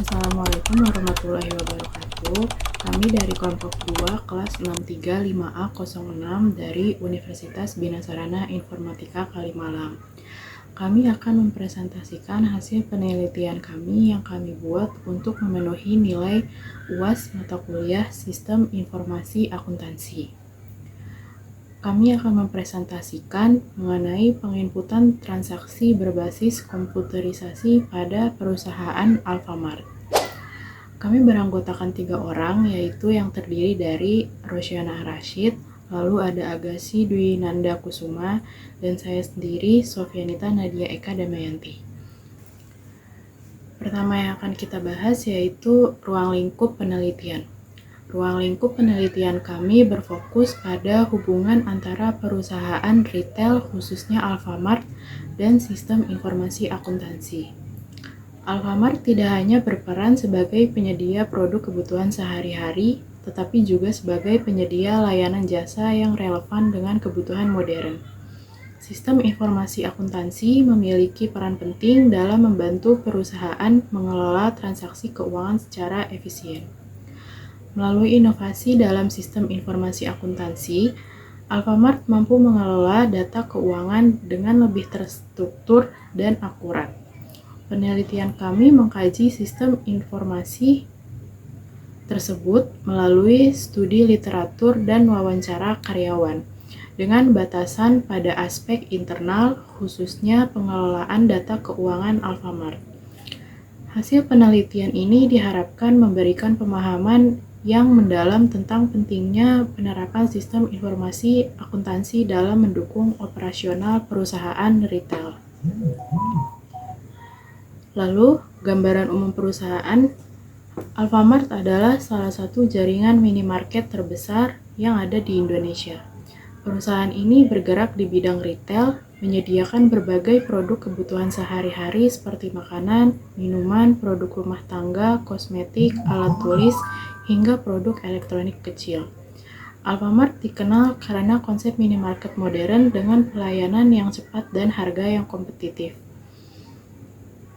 Assalamualaikum warahmatullahi wabarakatuh. Kami dari kelompok 2 kelas 635A06 dari Universitas Bina Sarana Informatika Kalimalang. Kami akan mempresentasikan hasil penelitian kami yang kami buat untuk memenuhi nilai UAS mata kuliah Sistem Informasi Akuntansi. Kami akan mempresentasikan mengenai penginputan transaksi berbasis komputerisasi pada perusahaan Alfamart. Kami beranggotakan 3 orang, yaitu yang terdiri dari Rosyana Rashid, lalu ada Agassi Dwi Nanda Kusuma, dan saya sendiri, Sofyanita Nadia Eka Damayanti. Pertama yang akan kita bahas yaitu ruang lingkup penelitian. Ruang lingkup penelitian kami berfokus pada hubungan antara perusahaan retail khususnya Alfamart dan sistem informasi akuntansi. Alfamart tidak hanya berperan sebagai penyedia produk kebutuhan sehari-hari, tetapi juga sebagai penyedia layanan jasa yang relevan dengan kebutuhan modern. Sistem informasi akuntansi memiliki peran penting dalam membantu perusahaan mengelola transaksi keuangan secara efisien. Melalui inovasi dalam sistem informasi akuntansi, Alfamart mampu mengelola data keuangan dengan lebih terstruktur dan akurat. Penelitian kami mengkaji sistem informasi tersebut melalui studi literatur dan wawancara karyawan, dengan batasan pada aspek internal, khususnya pengelolaan data keuangan Alfamart. Hasil penelitian ini diharapkan memberikan pemahaman yang mendalam tentang pentingnya penerapan sistem informasi akuntansi dalam mendukung operasional perusahaan retail. Lalu, gambaran umum perusahaan. Alfamart adalah salah satu jaringan minimarket terbesar yang ada di Indonesia. Perusahaan ini bergerak di bidang retail, menyediakan berbagai produk kebutuhan sehari-hari seperti makanan, minuman, produk rumah tangga, kosmetik, alat tulis, hingga produk elektronik kecil. Alfamart dikenal karena konsep minimarket modern dengan pelayanan yang cepat dan harga yang kompetitif,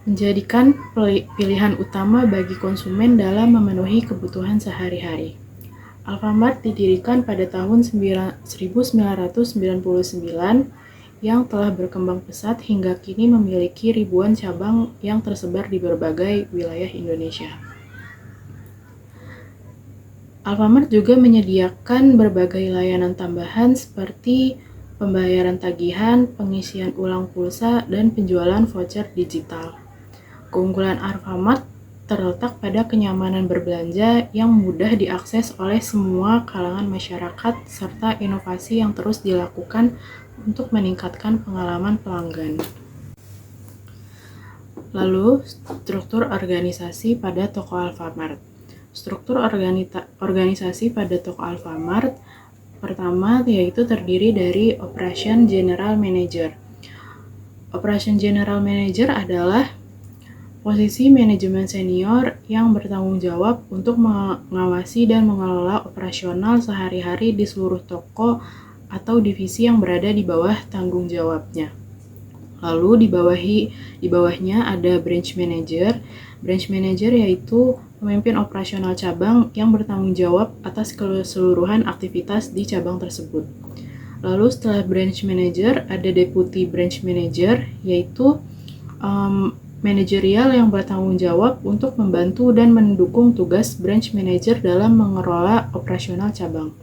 menjadikan pilihan utama bagi konsumen dalam memenuhi kebutuhan sehari-hari. Alfamart didirikan pada tahun 1999 yang telah berkembang pesat hingga kini memiliki ribuan cabang yang tersebar di berbagai wilayah Indonesia. Alfamart juga menyediakan berbagai layanan tambahan seperti pembayaran tagihan, pengisian ulang pulsa, dan penjualan voucher digital. Keunggulan Alfamart terletak pada kenyamanan berbelanja yang mudah diakses oleh semua kalangan masyarakat serta inovasi yang terus dilakukan untuk meningkatkan pengalaman pelanggan. Lalu, struktur organisasi pada toko Alfamart. Struktur organisasi pada toko Alfamart pertama yaitu terdiri dari Operation General Manager. Operation General Manager adalah posisi manajemen senior yang bertanggung jawab untuk mengawasi dan mengelola operasional sehari-hari di seluruh toko atau divisi yang berada di bawah tanggung jawabnya. Lalu di bawahnya ada Branch Manager. Branch Manager yaitu pemimpin operasional cabang yang bertanggung jawab atas keseluruhan aktivitas di cabang tersebut. Lalu setelah Branch Manager ada Deputy Branch Manager yaitu manajerial yang bertanggung jawab untuk membantu dan mendukung tugas branch manager dalam mengelola operasional cabang.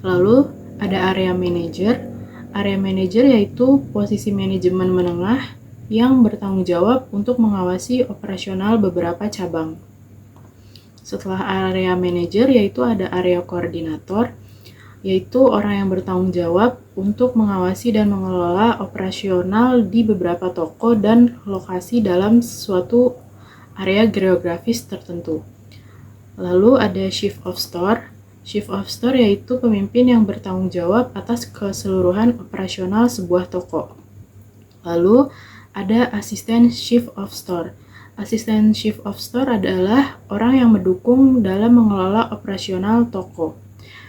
Lalu ada area manager. Area manager yaitu posisi manajemen menengah yang bertanggung jawab untuk mengawasi operasional beberapa cabang. Setelah area manager yaitu ada area koordinator, yaitu orang yang bertanggung jawab untuk mengawasi dan mengelola operasional di beberapa toko dan lokasi dalam suatu area geografis tertentu. Lalu ada Chief of Store. Chief of Store yaitu pemimpin yang bertanggung jawab atas keseluruhan operasional sebuah toko. Lalu ada Asisten Chief of Store. Asisten Chief of Store adalah orang yang mendukung dalam mengelola operasional toko.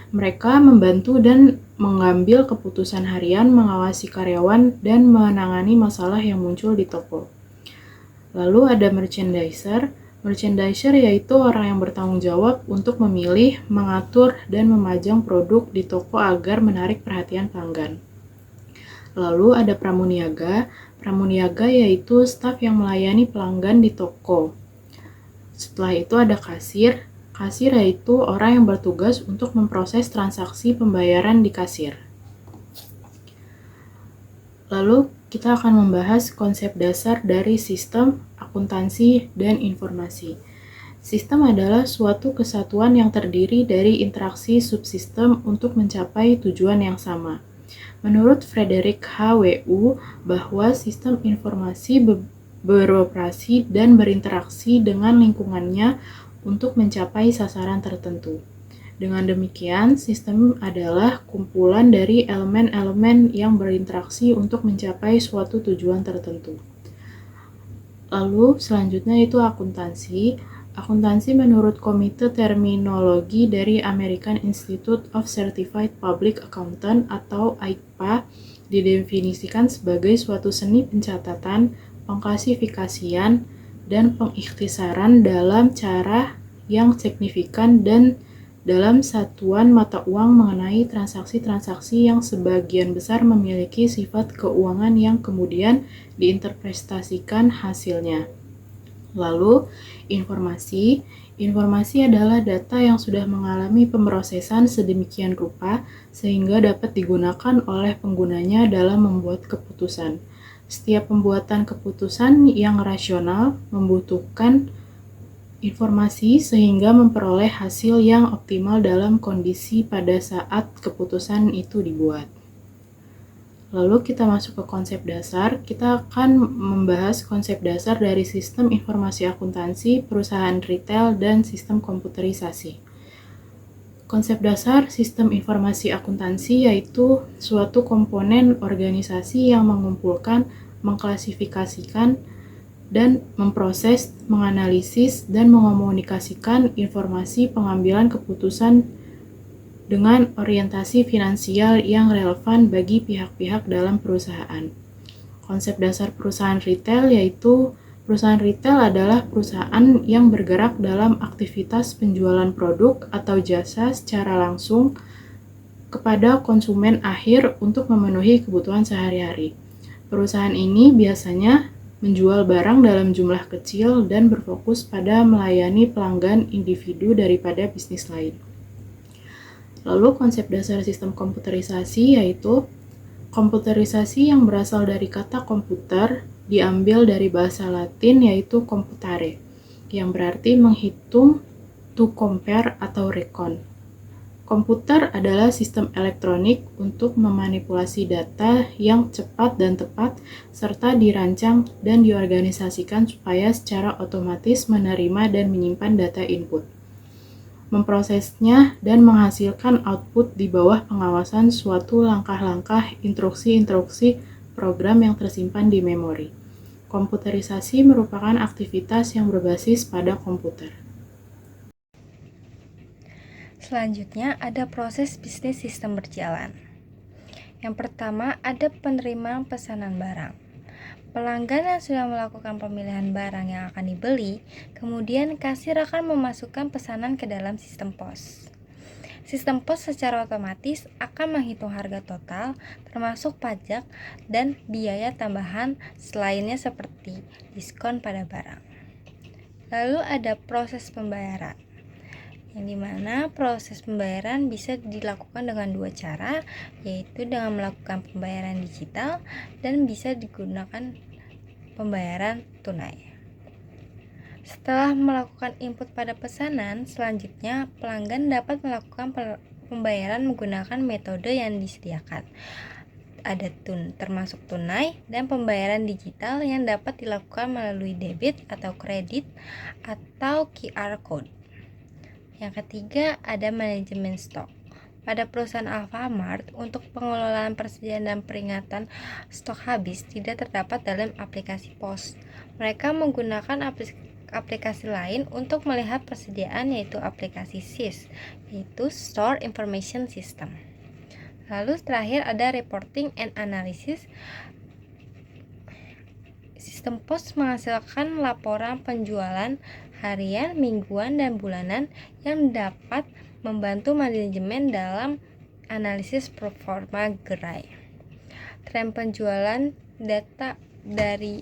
Mereka membantu dan mengambil keputusan harian, mengawasi karyawan, dan menangani masalah yang muncul di toko. Lalu ada merchandiser. Merchandiser yaitu orang yang bertanggung jawab untuk memilih, mengatur, dan memajang produk di toko agar menarik perhatian pelanggan. Lalu ada pramuniaga. Pramuniaga yaitu staf yang melayani pelanggan di toko. Setelah itu ada kasir. Kasir yaitu orang yang bertugas untuk memproses transaksi pembayaran di kasir. Lalu kita akan membahas konsep dasar dari sistem, akuntansi, dan informasi. Sistem adalah suatu kesatuan yang terdiri dari interaksi subsistem untuk mencapai tujuan yang sama. Menurut Frederick HWU, bahwa sistem informasi beroperasi dan berinteraksi dengan lingkungannya untuk mencapai sasaran tertentu. Dengan demikian, sistem adalah kumpulan dari elemen-elemen yang berinteraksi untuk mencapai suatu tujuan tertentu. Lalu, selanjutnya itu akuntansi. Akuntansi menurut Komite Terminologi dari American Institute of Certified Public Accountant atau AICPA didefinisikan sebagai suatu seni pencatatan, pengklasifikasian, dan pengikhtisaran dalam cara yang signifikan dan dalam satuan mata uang mengenai transaksi-transaksi yang sebagian besar memiliki sifat keuangan yang kemudian diinterpretasikan hasilnya. Lalu, informasi. Informasi adalah data yang sudah mengalami pemrosesan sedemikian rupa sehingga dapat digunakan oleh penggunanya dalam membuat keputusan. Setiap pembuatan keputusan yang rasional membutuhkan informasi sehingga memperoleh hasil yang optimal dalam kondisi pada saat keputusan itu dibuat. Lalu kita masuk ke konsep dasar. Kita akan membahas konsep dasar dari sistem informasi akuntansi, perusahaan retail, dan sistem komputerisasi. Konsep dasar sistem informasi akuntansi yaitu suatu komponen organisasi yang mengumpulkan, mengklasifikasikan, dan memproses, menganalisis, dan mengomunikasikan informasi pengambilan keputusan dengan orientasi finansial yang relevan bagi pihak-pihak dalam perusahaan. Konsep dasar perusahaan retail yaitu perusahaan retail adalah perusahaan yang bergerak dalam aktivitas penjualan produk atau jasa secara langsung kepada konsumen akhir untuk memenuhi kebutuhan sehari-hari. Perusahaan ini biasanya menjual barang dalam jumlah kecil dan berfokus pada melayani pelanggan individu daripada bisnis lain. Lalu konsep dasar sistem komputerisasi yaitu komputerisasi yang berasal dari kata komputer diambil dari bahasa Latin yaitu computare, yang berarti menghitung, to compare atau recon. Komputer adalah sistem elektronik untuk memanipulasi data yang cepat dan tepat serta dirancang dan diorganisasikan supaya secara otomatis menerima dan menyimpan data input, memprosesnya, dan menghasilkan output di bawah pengawasan suatu langkah-langkah instruksi-instruksi program yang tersimpan di memori. Komputerisasi merupakan aktivitas yang berbasis pada komputer. Selanjutnya ada proses bisnis sistem berjalan. Yang pertama ada penerimaan pesanan barang. Pelanggan yang sudah melakukan pemilihan barang yang akan dibeli, kemudian kasir akan memasukkan pesanan ke dalam sistem pos. Sistem pos secara otomatis akan menghitung harga total, termasuk pajak dan biaya tambahan selainnya seperti diskon pada barang. Lalu ada proses pembayaran, yang dimana proses pembayaran bisa dilakukan dengan dua cara, yaitu dengan melakukan pembayaran digital dan bisa digunakan pembayaran tunai. Setelah melakukan input pada pesanan, selanjutnya pelanggan dapat melakukan pembayaran menggunakan metode yang disediakan. Ada termasuk tunai dan pembayaran digital yang dapat dilakukan melalui debit atau kredit atau QR code. Yang ketiga ada manajemen stok. Pada perusahaan Alfamart, untuk pengelolaan persediaan dan peringatan stok habis tidak terdapat dalam aplikasi POS. Mereka menggunakan aplikasi lain untuk melihat persediaan, yaitu aplikasi SIS, yaitu Store Information System. Lalu terakhir ada reporting and analysis. sistem POS menghasilkan laporan penjualan harian, mingguan, dan bulanan yang dapat membantu manajemen dalam analisis performa gerai. Tren penjualan data dari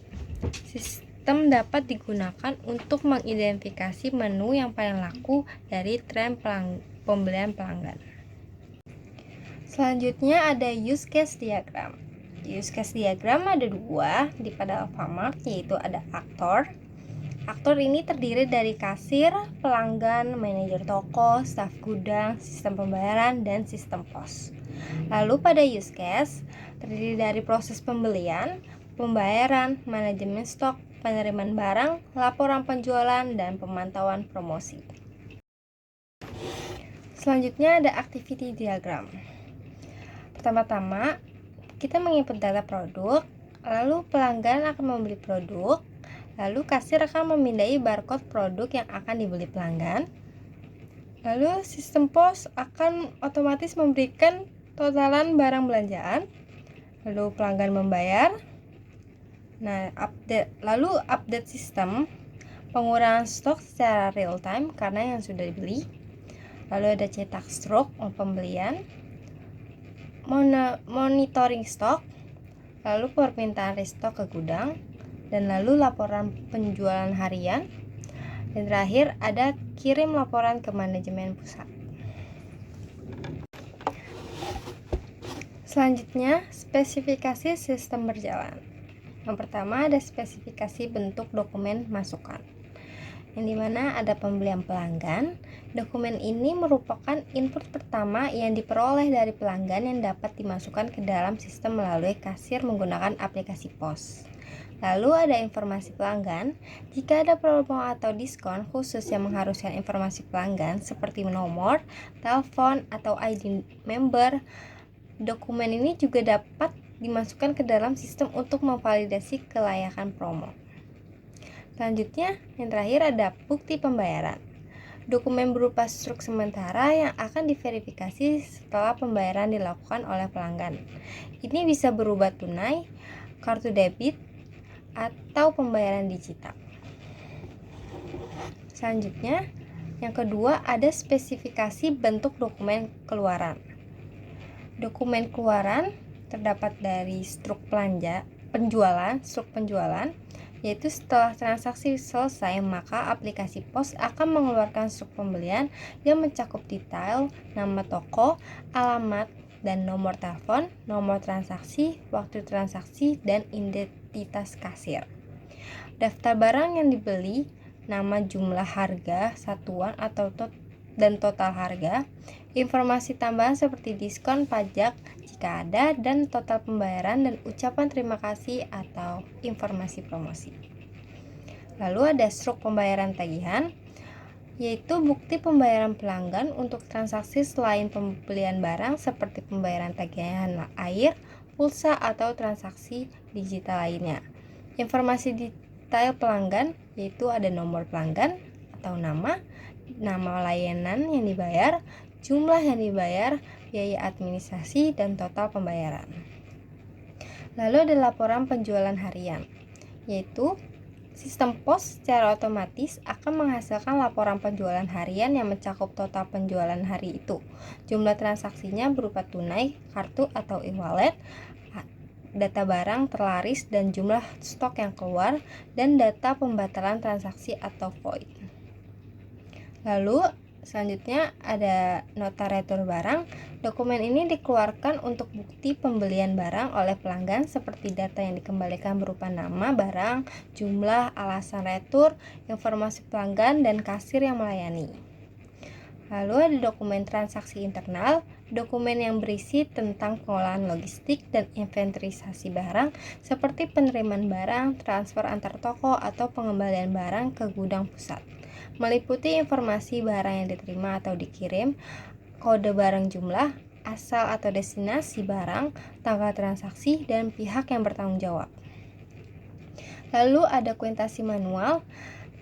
sistem dapat digunakan untuk mengidentifikasi menu yang paling laku dari tren pembelian pelanggan. Selanjutnya ada use case diagram. Use case diagram ada dua pada Alfamart, yaitu ada aktor. Aktor ini terdiri dari kasir, pelanggan, manajer toko, staf gudang, sistem pembayaran, dan sistem pos. Lalu pada use case terdiri dari proses pembelian, pembayaran, manajemen stok, penerimaan barang, laporan penjualan, dan pemantauan promosi. Selanjutnya ada activity diagram. Pertama-tama, kita menginput data produk, lalu pelanggan akan membeli produk, lalu kasir akan memindai barcode produk yang akan dibeli pelanggan, lalu sistem pos akan otomatis memberikan totalan barang belanjaan, lalu pelanggan membayar. Nah, lalu update sistem, pengurangan stok secara real time karena yang sudah dibeli. Lalu ada cetak stroke pembelian, monitoring stok, lalu permintaan restock ke gudang, dan lalu laporan penjualan harian. Dan terakhir ada kirim laporan ke manajemen pusat. Selanjutnya, spesifikasi sistem berjalan. Yang pertama ada spesifikasi bentuk dokumen masukan, yang dimana ada pembelian pelanggan. Dokumen ini merupakan input pertama yang diperoleh dari pelanggan yang dapat dimasukkan ke dalam sistem melalui kasir menggunakan aplikasi POS. Lalu ada informasi pelanggan. Jika ada promo atau diskon khusus yang mengharuskan informasi pelanggan seperti nomor, telepon, atau ID member, dokumen ini juga dapat dimasukkan ke dalam sistem untuk memvalidasi kelayakan promo. Selanjutnya, yang terakhir ada bukti pembayaran. Dokumen berupa struk sementara yang akan diverifikasi setelah pembayaran dilakukan oleh pelanggan. Ini bisa berupa tunai, kartu debit, atau pembayaran digital. Selanjutnya, yang kedua ada spesifikasi bentuk dokumen keluaran. Dokumen keluaran terdapat dari struk penjualan, yaitu setelah transaksi selesai maka aplikasi POS akan mengeluarkan struk pembelian yang mencakup detail, nama toko, alamat, dan nomor telepon, nomor transaksi, waktu transaksi, dan identitas kasir. Daftar barang yang dibeli, nama, jumlah, harga, satuan atau dan total harga, informasi tambahan seperti diskon, pajak jika ada, dan total pembayaran dan ucapan terima kasih atau informasi promosi. Lalu ada struk pembayaran tagihan, yaitu bukti pembayaran pelanggan untuk transaksi selain pembelian barang seperti pembayaran tagihan air, pulsa, atau transaksi digital lainnya. Informasi detail pelanggan, yaitu ada nomor pelanggan atau nama layanan yang dibayar, jumlah yang dibayar, biaya administrasi, dan total pembayaran. Lalu ada laporan penjualan harian, yaitu sistem POS secara otomatis akan menghasilkan laporan penjualan harian yang mencakup total penjualan hari itu, jumlah transaksinya berupa tunai, kartu atau e-wallet, data barang terlaris dan jumlah stok yang keluar, dan data pembatalan transaksi atau void. Lalu selanjutnya ada nota retur barang. Dokumen ini dikeluarkan untuk bukti pembelian barang oleh pelanggan seperti data yang dikembalikan berupa nama barang, jumlah, alasan retur, informasi pelanggan, dan kasir yang melayani. Lalu ada dokumen transaksi internal, dokumen yang berisi tentang pengolahan logistik dan inventarisasi barang seperti penerimaan barang, transfer antar toko, atau pengembalian barang ke gudang pusat. Meliputi informasi barang yang diterima atau dikirim, kode barang jumlah, asal atau destinasi barang, tanggal transaksi, dan pihak yang bertanggung jawab. Lalu ada kuitasi manual,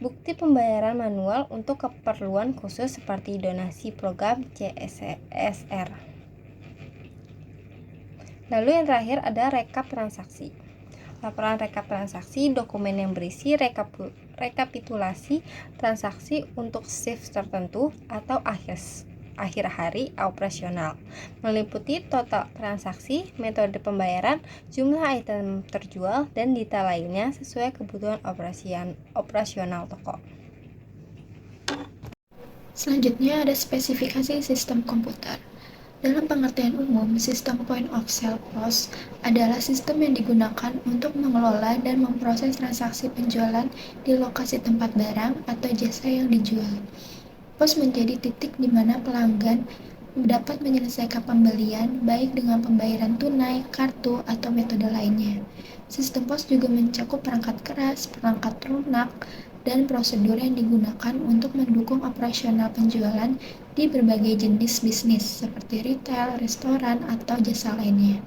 bukti pembayaran manual untuk keperluan khusus seperti donasi program CSR. Lalu yang terakhir ada rekap transaksi. Laporan rekap transaksi, dokumen yang berisi rekapitulasi transaksi untuk shift tertentu atau akhir hari operasional, meliputi total transaksi, metode pembayaran, jumlah item terjual, dan detail lainnya sesuai kebutuhan operasional toko. Selanjutnya ada spesifikasi sistem komputer. Dalam pengertian umum, sistem point of sale POS adalah sistem yang digunakan untuk mengelola dan memproses transaksi penjualan di lokasi tempat barang atau jasa yang dijual. POS menjadi titik di mana pelanggan dapat menyelesaikan pembelian baik dengan pembayaran tunai, kartu, atau metode lainnya. Sistem POS juga mencakup perangkat keras, perangkat lunak, dan prosedur yang digunakan untuk mendukung operasional penjualan di berbagai jenis bisnis seperti retail, restoran, atau jasa lainnya.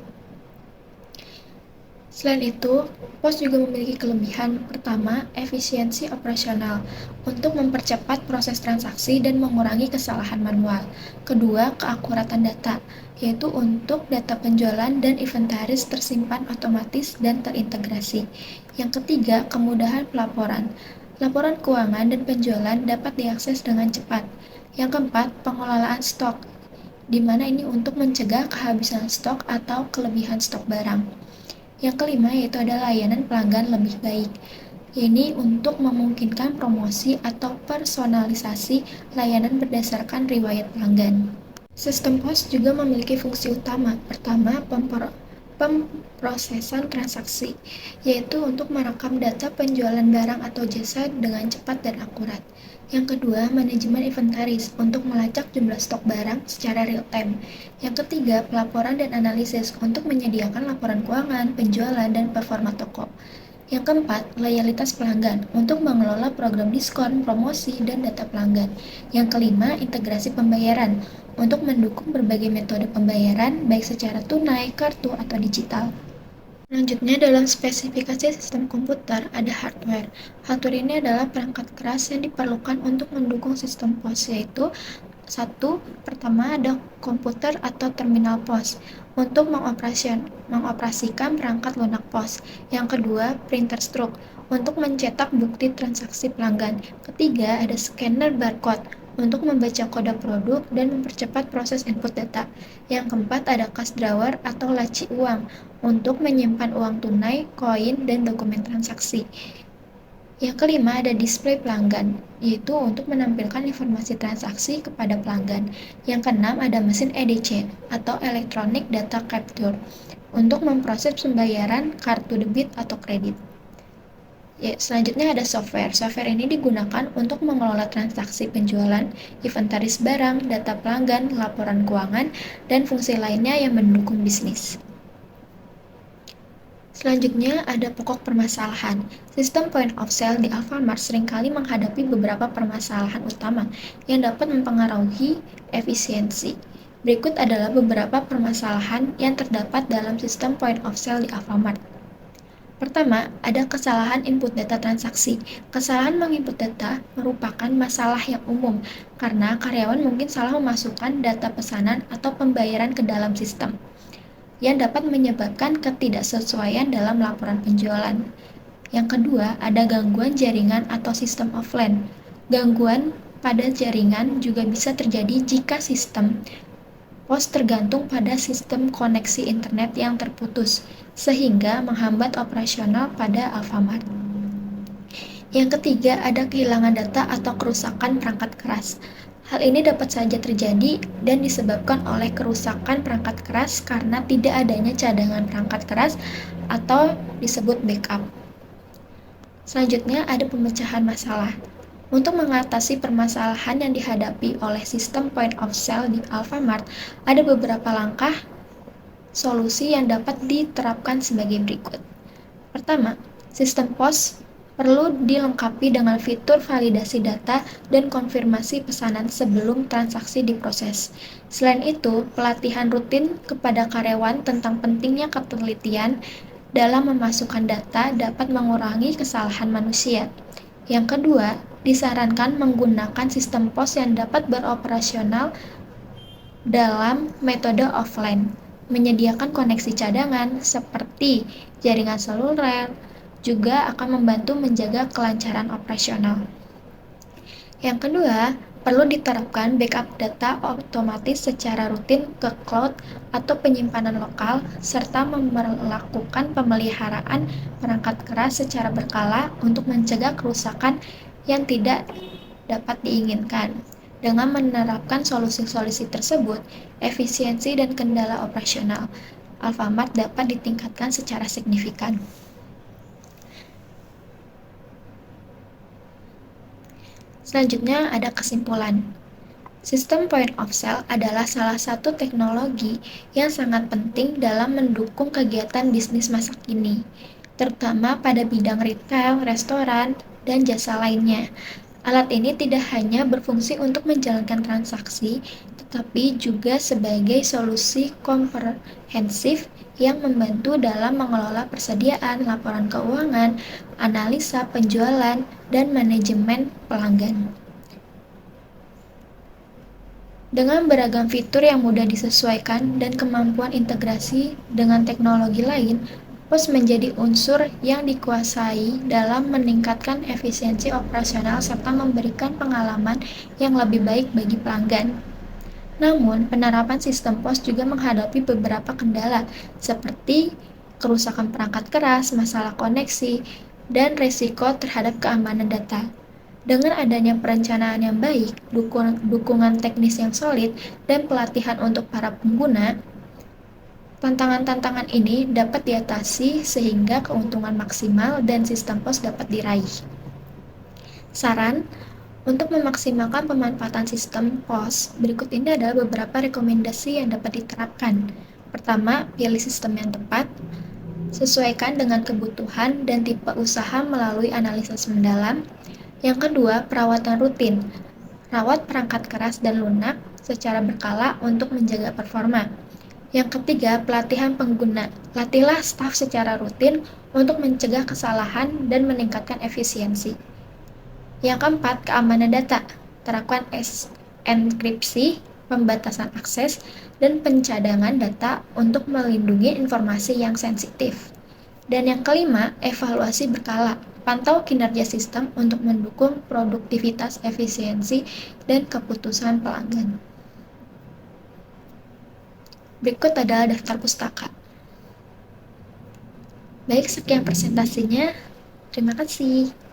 Selain itu, POS juga memiliki kelebihan. Pertama, efisiensi operasional untuk mempercepat proses transaksi dan mengurangi kesalahan manual. Kedua, keakuratan data, yaitu untuk data penjualan dan inventaris tersimpan otomatis dan terintegrasi. Yang ketiga, kemudahan pelaporan. Laporan keuangan dan penjualan dapat diakses dengan cepat. Yang keempat, pengelolaan stok, di mana ini untuk mencegah kehabisan stok atau kelebihan stok barang. Yang kelima yaitu ada layanan pelanggan lebih baik. Ini untuk memungkinkan promosi atau personalisasi layanan berdasarkan riwayat pelanggan. Sistem POS juga memiliki fungsi utama. Pertama, pemrosesan transaksi, yaitu untuk merekam data penjualan barang atau jasa dengan cepat dan akurat. Yang kedua, manajemen inventaris untuk melacak jumlah stok barang secara real time. Yang ketiga, pelaporan dan analisis untuk menyediakan laporan keuangan, penjualan, dan performa toko. Yang keempat, loyalitas pelanggan untuk mengelola program diskon, promosi, dan data pelanggan. Yang kelima, integrasi pembayaran untuk mendukung berbagai metode pembayaran baik secara tunai, kartu, atau digital. Selanjutnya dalam spesifikasi sistem komputer ada hardware. Hardware ini adalah perangkat keras yang diperlukan untuk mendukung sistem POS, yaitu pertama ada komputer atau terminal POS untuk mengoperasikan perangkat lunak POS. Yang kedua, printer stroke untuk mencetak bukti transaksi pelanggan. Ketiga, ada scanner barcode untuk membaca kode produk dan mempercepat proses input data. Yang keempat, ada cash drawer atau laci uang untuk menyimpan uang tunai, koin, dan dokumen transaksi. Yang kelima, ada display pelanggan, yaitu untuk menampilkan informasi transaksi kepada pelanggan. Yang keenam, ada mesin EDC atau Electronic Data Capture untuk memproses pembayaran kartu debit atau kredit. Selanjutnya ada software. Software ini digunakan untuk mengelola transaksi penjualan, inventaris barang, data pelanggan, laporan keuangan, dan fungsi lainnya yang mendukung bisnis. Selanjutnya ada pokok permasalahan. Sistem point of sale di Alfamart seringkali menghadapi beberapa permasalahan utama yang dapat mempengaruhi efisiensi. Berikut adalah beberapa permasalahan yang terdapat dalam sistem point of sale di Alfamart. Pertama, ada kesalahan input data transaksi. Kesalahan menginput data merupakan masalah yang umum karena karyawan mungkin salah memasukkan data pesanan atau pembayaran ke dalam sistem, yang dapat menyebabkan ketidaksesuaian dalam laporan penjualan. Yang kedua, ada gangguan jaringan atau sistem offline. Gangguan pada jaringan juga bisa terjadi jika sistem POS tergantung pada sistem koneksi internet yang terputus, sehingga menghambat operasional pada Alfamart. Yang ketiga, ada kehilangan data atau kerusakan perangkat keras. Hal ini dapat saja terjadi dan disebabkan oleh kerusakan perangkat keras karena tidak adanya cadangan perangkat keras atau disebut backup. Selanjutnya ada pemecahan masalah. Untuk mengatasi permasalahan yang dihadapi oleh sistem point of sale di Alfamart, ada beberapa langkah solusi yang dapat diterapkan sebagai berikut. Pertama, sistem POS perlu dilengkapi dengan fitur validasi data dan konfirmasi pesanan sebelum transaksi diproses. Selain itu, pelatihan rutin kepada karyawan tentang pentingnya ketelitian dalam memasukkan data dapat mengurangi kesalahan manusia. Yang kedua, disarankan menggunakan sistem POS yang dapat beroperasional dalam metode offline. menyediakan koneksi cadangan seperti jaringan seluler juga akan membantu menjaga kelancaran operasional. Yang kedua, perlu diterapkan backup data otomatis secara rutin ke cloud atau penyimpanan lokal, serta melakukan pemeliharaan perangkat keras secara berkala untuk mencegah kerusakan yang tidak dapat diinginkan. Dengan menerapkan solusi-solusi tersebut, efisiensi dan kendala operasional Alfamart dapat ditingkatkan secara signifikan. Selanjutnya ada kesimpulan. Sistem point of sale adalah salah satu teknologi yang sangat penting dalam mendukung kegiatan bisnis masa kini, terutama pada bidang retail, restoran, dan jasa lainnya. Alat ini tidak hanya berfungsi untuk menjalankan transaksi, tetapi juga sebagai solusi komprehensif yang membantu dalam mengelola persediaan, laporan keuangan, analisa penjualan, dan manajemen pelanggan. Dengan beragam fitur yang mudah disesuaikan dan kemampuan integrasi dengan teknologi lain, POS menjadi unsur yang dikuasai dalam meningkatkan efisiensi operasional serta memberikan pengalaman yang lebih baik bagi pelanggan. Namun, penerapan sistem POS juga menghadapi beberapa kendala, seperti kerusakan perangkat keras, masalah koneksi, dan risiko terhadap keamanan data. Dengan adanya perencanaan yang baik, dukungan teknis yang solid, dan pelatihan untuk para pengguna, tantangan-tantangan ini dapat diatasi sehingga keuntungan maksimal dan sistem POS dapat diraih. Saran untuk memaksimalkan pemanfaatan sistem POS, berikut ini adalah beberapa rekomendasi yang dapat diterapkan. Pertama, pilih sistem yang tepat. Sesuaikan dengan kebutuhan dan tipe usaha melalui analisis mendalam. Yang kedua, perawatan rutin. Rawat perangkat keras dan lunak secara berkala untuk menjaga performa. Yang ketiga, pelatihan pengguna. Latihlah staf secara rutin untuk mencegah kesalahan dan meningkatkan efisiensi. Yang keempat, keamanan data. Terapkan enkripsi, pembatasan akses, dan pencadangan data untuk melindungi informasi yang sensitif. Dan yang kelima, evaluasi berkala. Pantau kinerja sistem untuk mendukung produktivitas, efisiensi, dan keputusan pelanggan. Berikut adalah daftar pustaka. Baik, sekian presentasinya. Terima kasih.